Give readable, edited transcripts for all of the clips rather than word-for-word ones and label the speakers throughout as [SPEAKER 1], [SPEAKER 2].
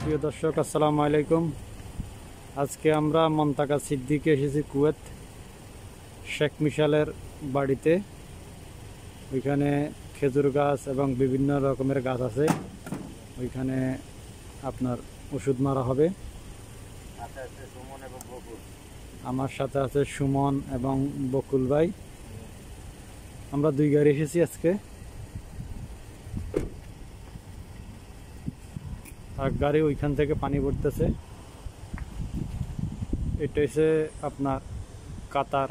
[SPEAKER 1] প্রিয় দর্শক, আসসালামু আলাইকুম। আজকে আমরা মন্তাকা সিদ্দিকে এসেছি কুয়েত, শেখ মিশালের বাড়িতে। ওইখানে খেজুর গাছ এবং বিভিন্ন রকমের গাছ আছে। ওইখানে আপনার ওষুধ মারা হবে। আমার সাথে আছে সুমন এবং বকুল ভাই। আমরা দুই গাড়ি এসেছি আজকে। আর গাড়ি ওইখান থেকে পানি পড়তেছে। এটা হচ্ছে আপনার কাতার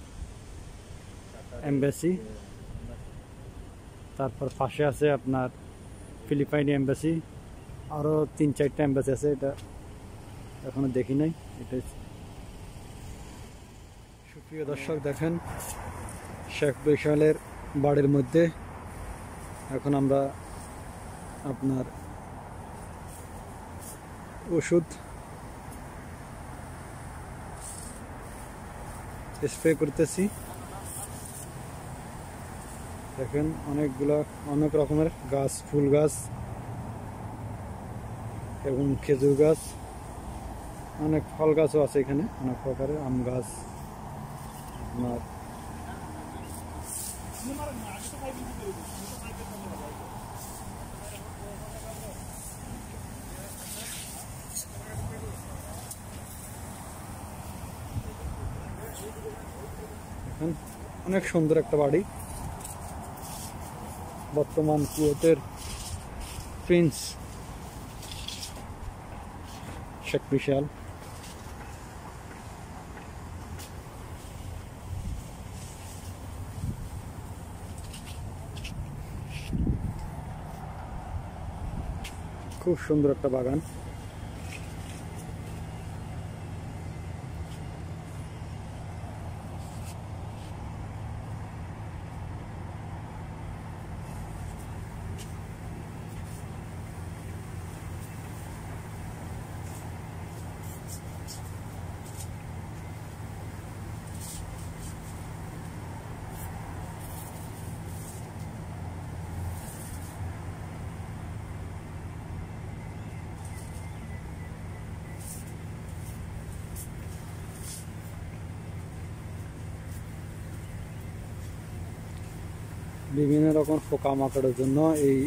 [SPEAKER 1] এম্বাসি। তারপর পাশে আছে আপনার ফিলিপাইনি এম্বাসি। আরও 3-4টা এম্বাসি আছে, এটা এখনো দেখি নাই। এটা সুপ্রিয় দর্শক, দেখেন শেখ মিশালের বাড়ির মধ্যে এখন আমরা আপনার ওষুধ স্প্রে করতেছি। দেখেন অনেক রকমের গাছ, ফুল গাছ এবং খেজুর গাছ, অনেক ফল গাছও আছে এখানে, অনেক প্রকারের আম গাছ। আপনার অনেক সুন্দর একটা বাড়ি। বর্তমান কুয়েতের প্রিন্স শেখ মিশাল। খুব সুন্দর একটা বাগান। বিভিন্ন রকম পোকামাকড়ের জন্য এই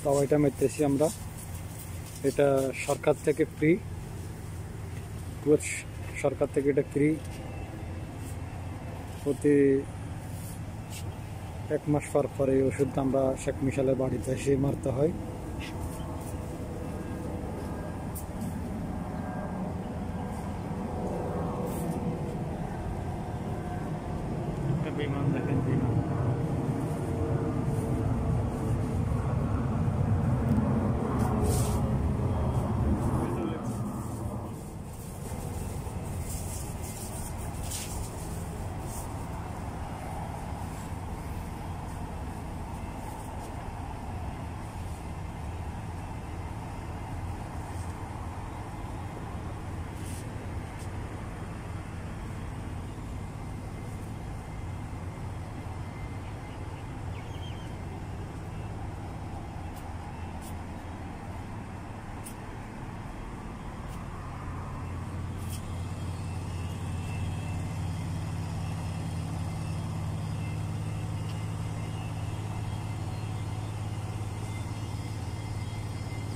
[SPEAKER 1] দাওয়াইটা মারতেছি আমরা। এটা সরকার থেকে ফ্রি, কুয়েত সরকার থেকে এটা ফ্রি। প্রতি 1 মাস পর এই ওষুধটা আমরা শেখ মিশালের বাড়িতে এসে মারতে হয়। বিমান দেখেন, বিমান।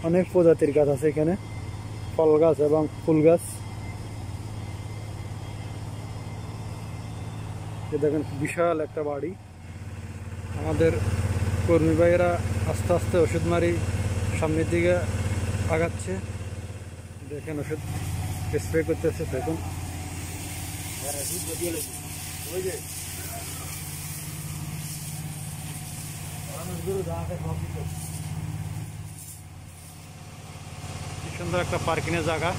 [SPEAKER 1] অনেক প্রজাতির গাছ আছে এখানে, ফল গাছ এবং ফুল গাছ। দেখেন বিশাল একটা বাড়ি। আমাদের কর্মী ভাইয়েরা আস্তে আস্তে ওষুধ মারি সামনের দিকে আগাচ্ছে। দেখেন ওষুধ স্প্রে করতেছে। দেখুন কি সুন্দর একটা পার্কিংয়ের জায়গা।